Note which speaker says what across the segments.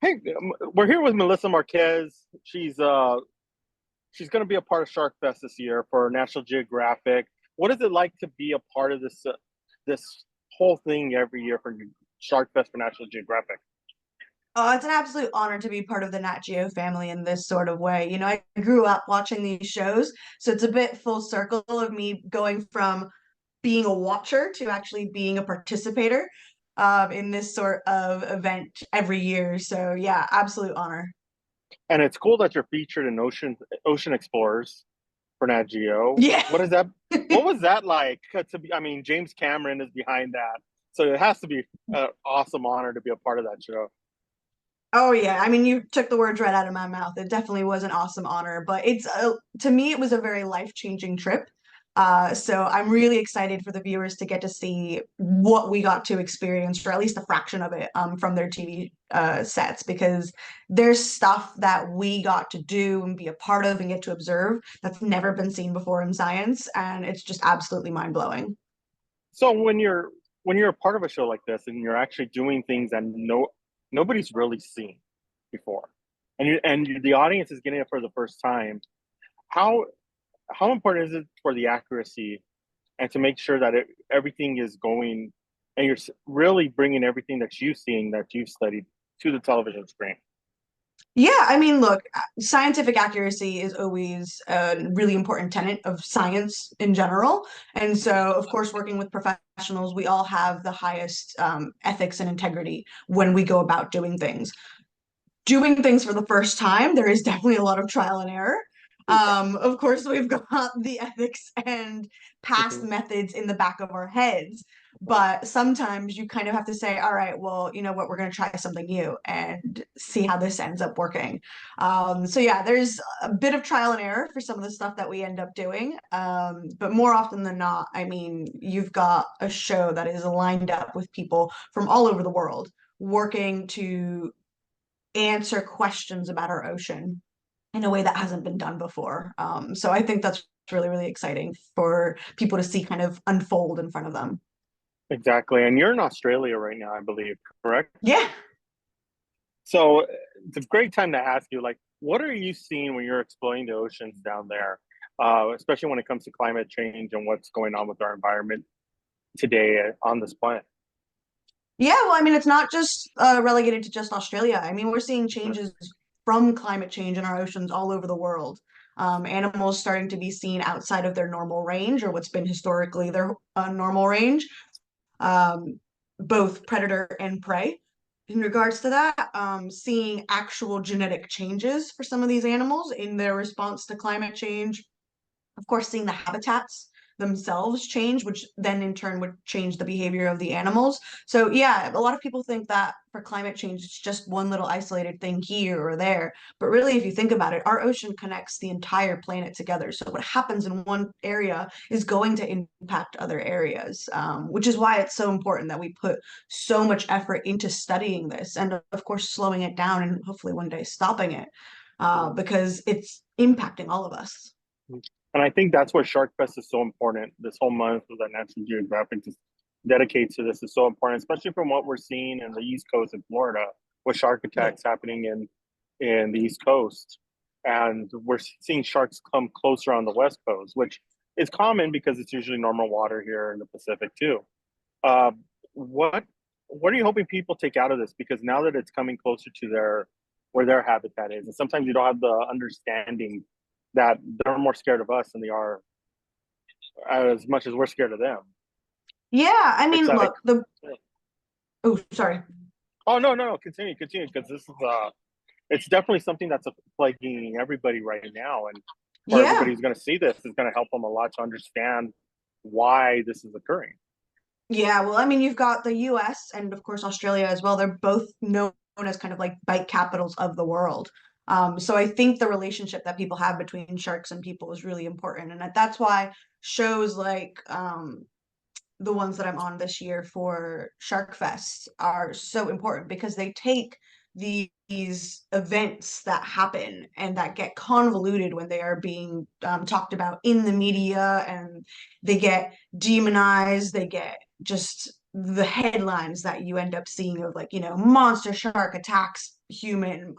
Speaker 1: Hey, we're here with Melissa Marquez. She's going to be a part of Sharkfest this year for National Geographic. What is it like to be a part of this whole thing every year for Sharkfest for National Geographic?
Speaker 2: Oh, it's an absolute honor to be part of the Nat Geo family in this sort of way. I grew up watching these shows, so it's a bit full circle of me going from being a watcher to actually being a participator in this sort of event every year. So yeah, absolute honor.
Speaker 1: And it's cool that you're featured in Ocean Explorers for Nat Geo.
Speaker 2: Yeah.
Speaker 1: What is that? What was that like to be? I mean, James Cameron is behind that, so it has to be an awesome honor to be a part of that show.
Speaker 2: Oh yeah, I mean you took the words right out of my mouth. It definitely was an awesome honor, but to me it was a very life-changing trip. So I'm really excited for the viewers to get to see what we got to experience, or at least a fraction of it, from their TV sets, because there's stuff that we got to do and be a part of and get to observe that's never been seen before in science, and it's just absolutely mind-blowing.
Speaker 1: So when you're a part of a show like this and you're actually doing things that nobody's really seen before, the audience is getting it for the first time, how how important is it for the accuracy and to make sure that everything is going and you're really bringing everything that you've seen that you've studied to the television screen?
Speaker 2: Yeah, I mean, look, scientific accuracy is always a really important tenet of science in general. And so, of course, working with professionals, we all have the highest ethics and integrity when we go about doing things. Doing things for the first time, there is definitely a lot of trial and error. Of course, we've got the ethics and past
Speaker 1: Mhm.
Speaker 2: methods in the back of our heads, but sometimes you kind of have to say, all right, well, you know what, we're going to try something new and see how this ends up working. So yeah, there's a bit of trial and error for some of the stuff that we end up doing. But more often than not, I mean, you've got a show that is lined up with people from all over the world working to answer questions about our ocean in a way that hasn't been done before. So I think that's really, really exciting for people to see kind of unfold in front of them.
Speaker 1: Exactly. And you're in Australia right now, I believe, correct?
Speaker 2: Yeah.
Speaker 1: So it's a great time to ask you, like, what are you seeing when you're exploring the oceans down there, especially when it comes to climate change and what's going on with our environment today on this planet?
Speaker 2: Yeah, well, I mean, it's not just relegated to just Australia. I mean, we're seeing changes from climate change in our oceans all over the world. Animals starting to be seen outside of their normal range or what's been historically their normal range, um, both predator and prey. In regards to that, seeing actual genetic changes for some of these animals in their response to climate change, of course, seeing the habitats themselves change, which then in turn would change the behavior of the animals. So, yeah, a lot of people think that for climate change, it's just one little isolated thing here or there. But really, if you think about it, our ocean connects the entire planet together. So, what happens in one area is going to impact other areas, which is why it's so important that we put so much effort into studying this and, of course, slowing it down and hopefully one day stopping it because it's impacting all of us.
Speaker 1: And I think that's where Shark Fest is so important. This whole month that National Geographic just dedicates to this is so important, especially from what we're seeing in the East Coast in Florida, with shark
Speaker 2: Yeah.
Speaker 1: attacks happening in the East Coast, and we're seeing sharks come closer on the West Coast, which is common because it's usually normal water here in the Pacific too. Uh, what what are you hoping people take out of this? Because now that it's coming closer to their where their habitat is, and sometimes you don't have the understanding that they're more scared of us than they are as much as we're scared of them.
Speaker 2: Yeah, I
Speaker 1: It's
Speaker 2: mean,
Speaker 1: like,
Speaker 2: look, the oh, sorry.
Speaker 1: oh no, continue, because this is it's definitely something that's plaguing everybody right now, and for everybody
Speaker 2: Yeah.
Speaker 1: who's going to see this, is going to help them a lot to understand why this is occurring.
Speaker 2: Yeah, well, I mean, you've got the US and of course Australia as well. They're both known as kind of like bike capitals of the world. So I think the relationship that people have between sharks and people is really important. And that's why shows like the ones that I'm on this year for Shark Fest are so important because they take these events that happen and that get convoluted when they are being talked about in the media, and they get demonized, they get just the headlines that you end up seeing of like, monster shark attacks human,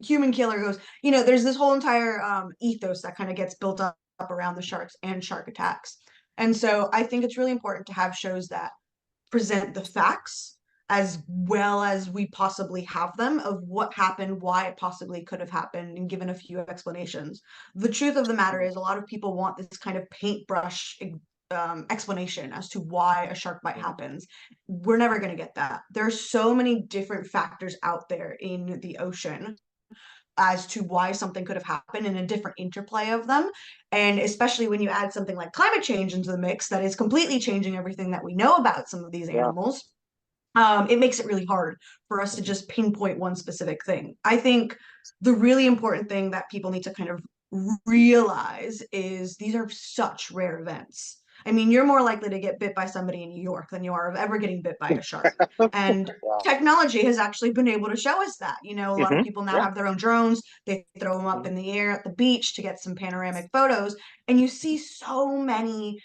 Speaker 2: human killer goes, there's this whole entire ethos that kind of gets built up around the sharks and shark attacks. And so I think it's really important to have shows that present the facts as well as we possibly have them of what happened, why it possibly could have happened, and given a few explanations. The truth of the matter is, a lot of people want this kind of paintbrush explanation as to why a shark bite happens. We're never going to get that. There are so many different factors out there in the ocean as to why something could have happened and a different interplay of them. And especially when you add something like climate change into the mix, that is completely changing everything that we know about some of these
Speaker 1: Yeah.
Speaker 2: animals. It makes it really hard for us to just pinpoint one specific thing. I think the really important thing that people need to kind of realize is these are such rare events. I mean, you're more likely to get bit by somebody in New York than you are of ever getting bit by a shark. And
Speaker 1: Wow.
Speaker 2: technology has actually been able to show us that. A lot of people now
Speaker 1: Yeah.
Speaker 2: have their own drones. They throw them up in the air at the beach to get some panoramic photos. And you see so many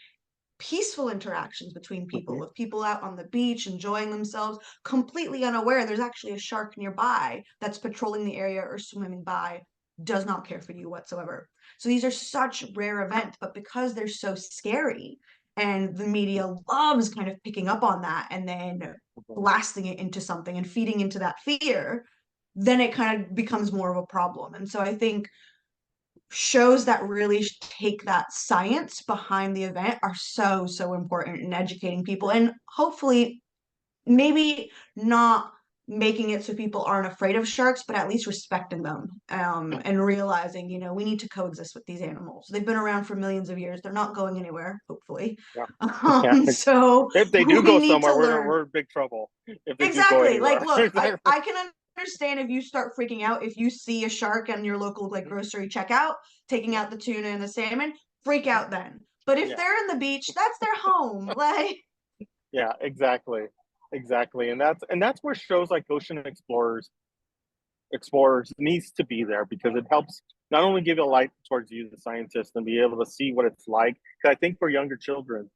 Speaker 2: peaceful interactions between people, with people out on the beach enjoying themselves, completely unaware there's actually a shark nearby that's patrolling the area or swimming by, does not care for you whatsoever. So these are such rare events, but because they're so scary and the media loves kind of picking up on that and then blasting it into something and feeding into that fear, then it kind of becomes more of a problem. And so I think shows that really take that science behind the event are so important in educating people, and hopefully maybe not making it so people aren't afraid of sharks, but at least respecting them, and realizing we need to coexist with these animals. They've been around for millions of years. They're not going anywhere, hopefully.
Speaker 1: Yeah. Yeah.
Speaker 2: So
Speaker 1: If they do
Speaker 2: we
Speaker 1: go
Speaker 2: need
Speaker 1: somewhere,
Speaker 2: to learn.
Speaker 1: we're in big trouble. If they do go
Speaker 2: Exactly. Like,
Speaker 1: anywhere.
Speaker 2: look, I can understand if you start freaking out if you see a shark in your local like grocery checkout, taking out the tuna and the salmon, freak out then. But if
Speaker 1: Yeah.
Speaker 2: they're in the beach, that's their home. Like,
Speaker 1: Yeah, exactly. Exactly. And that's where shows like Ocean Explorers needs to be there, because it helps not only give a light towards you, the scientist, and be able to see what it's like. Because I think for younger children,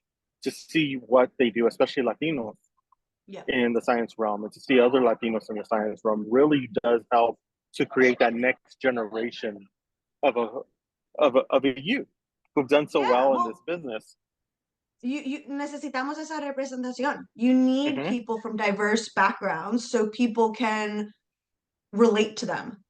Speaker 1: to see what they do, especially Latinos
Speaker 2: yeah.
Speaker 1: in the science realm, and to see other Latinos in the science realm, really does help to create that next generation of a youth who've done so
Speaker 2: Yeah,
Speaker 1: well in
Speaker 2: well,
Speaker 1: this business.
Speaker 2: you necesitamos esa representación. You need
Speaker 1: Mm-hmm.
Speaker 2: people from diverse backgrounds so people can relate to them.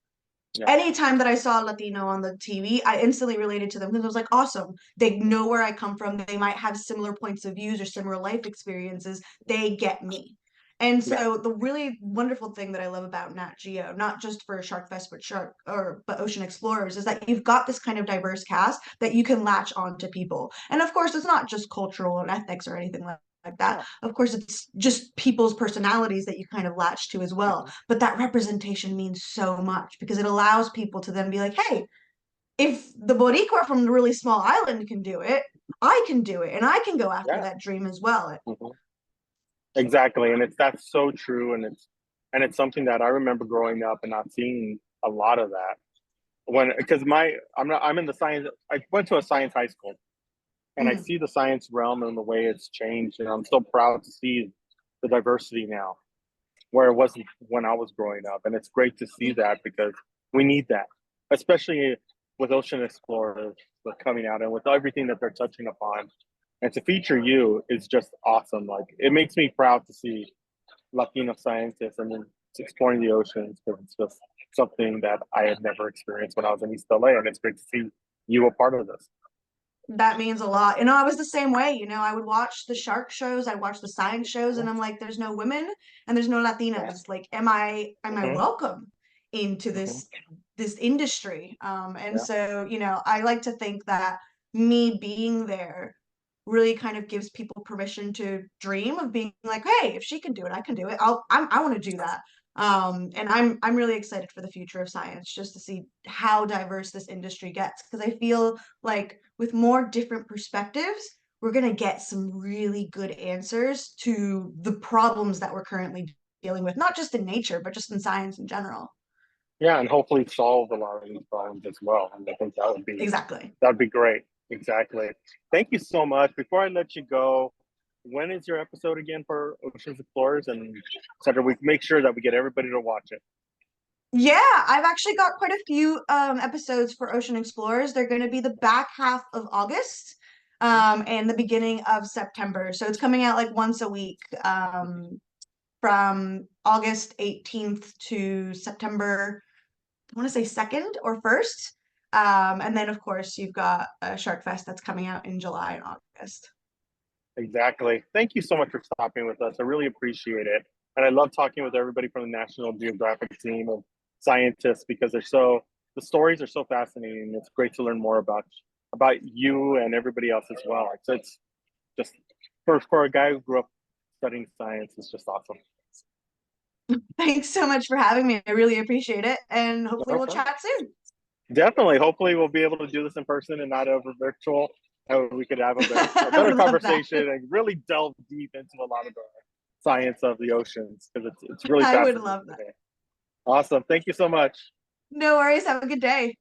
Speaker 1: Yeah.
Speaker 2: Anytime that I saw a Latino on the TV, I instantly related to them because I was like, awesome. They know where I come from. They might have similar points of views or similar life experiences. They get me. And
Speaker 1: Yeah.
Speaker 2: so the really wonderful thing that I love about Nat Geo, not just for Sharkfest, but Ocean Explorers, is that you've got this kind of diverse cast that you can latch on to people. And of course, it's not just cultural and ethnics or anything like that.
Speaker 1: Yeah.
Speaker 2: Of course, it's just people's personalities that you kind of latch to as well.
Speaker 1: Mm-hmm.
Speaker 2: But that representation means so much because it allows people to then be like, hey, if the Boricua from the really small island can do it, I can do it, and I can go after
Speaker 1: Yeah.
Speaker 2: that dream as well.
Speaker 1: Mm-hmm. Exactly, and that's so true, and it's something that I remember growing up and not seeing a lot of that. When because I'm in the science. I went to a science high school, and I
Speaker 2: Mhm.
Speaker 1: see the science realm and the way it's changed, and I'm so proud to see the diversity now, where it wasn't when I was growing up, and it's great to see that, because we need that, especially with Ocean Explorers coming out and with everything that they're touching upon, and to feature you is just awesome. Like, it makes me proud to see Latino scientists and then exploring the oceans, because it's just something that I had never experienced when I was in East LA, and it's great to see you a part of this.
Speaker 2: That means a lot. I was the same way. I would watch the shark shows, I'd watch the science shows, and I'm like, there's no women and there's no Latinas. Like, am I
Speaker 1: Mm-hmm.
Speaker 2: welcome into
Speaker 1: Mm-hmm.
Speaker 2: this industry? And
Speaker 1: Yeah.
Speaker 2: so, I like to think that me being there really kind of gives people permission to dream of being like, hey, if she can do it, I can do it. I want to do that. And I'm really excited for the future of science, just to see how diverse this industry gets, because I feel like with more different perspectives, we're going to get some really good answers to the problems that we're currently dealing with, not just in nature, but just in science in general.
Speaker 1: Yeah, and hopefully solve a lot of these problems as well. And I think
Speaker 2: Exactly.
Speaker 1: that'd be great. Exactly. Thank you so much. Before I let you go, when is your episode again for Oceans Explorers? And so that we make sure that we get everybody to watch it.
Speaker 2: Yeah, I've actually got quite a few episodes for Ocean Explorers. They're going to be the back half of August and the beginning of September. So it's coming out like once a week from August 18th to September, I want to say 2nd or 1st. And then, of course, you've got Sharkfest that's coming out in July and August.
Speaker 1: Exactly. Thank you so much for stopping with us. I really appreciate it. And I love talking with everybody from the National Geographic team of scientists because the stories are so fascinating. It's great to learn more about you and everybody else as well. So it's just for a guy who grew up studying science, it's just awesome.
Speaker 2: Thanks so much for having me. I really appreciate it. And hopefully we'll chat soon.
Speaker 1: Definitely. Hopefully we'll be able to do this in person and not over virtual. We could have a better conversation and really delve deep into a lot of the science of the oceans because it's really fascinating.
Speaker 2: I would love that.
Speaker 1: Awesome. Thank you so much.
Speaker 2: No worries. Have a good day.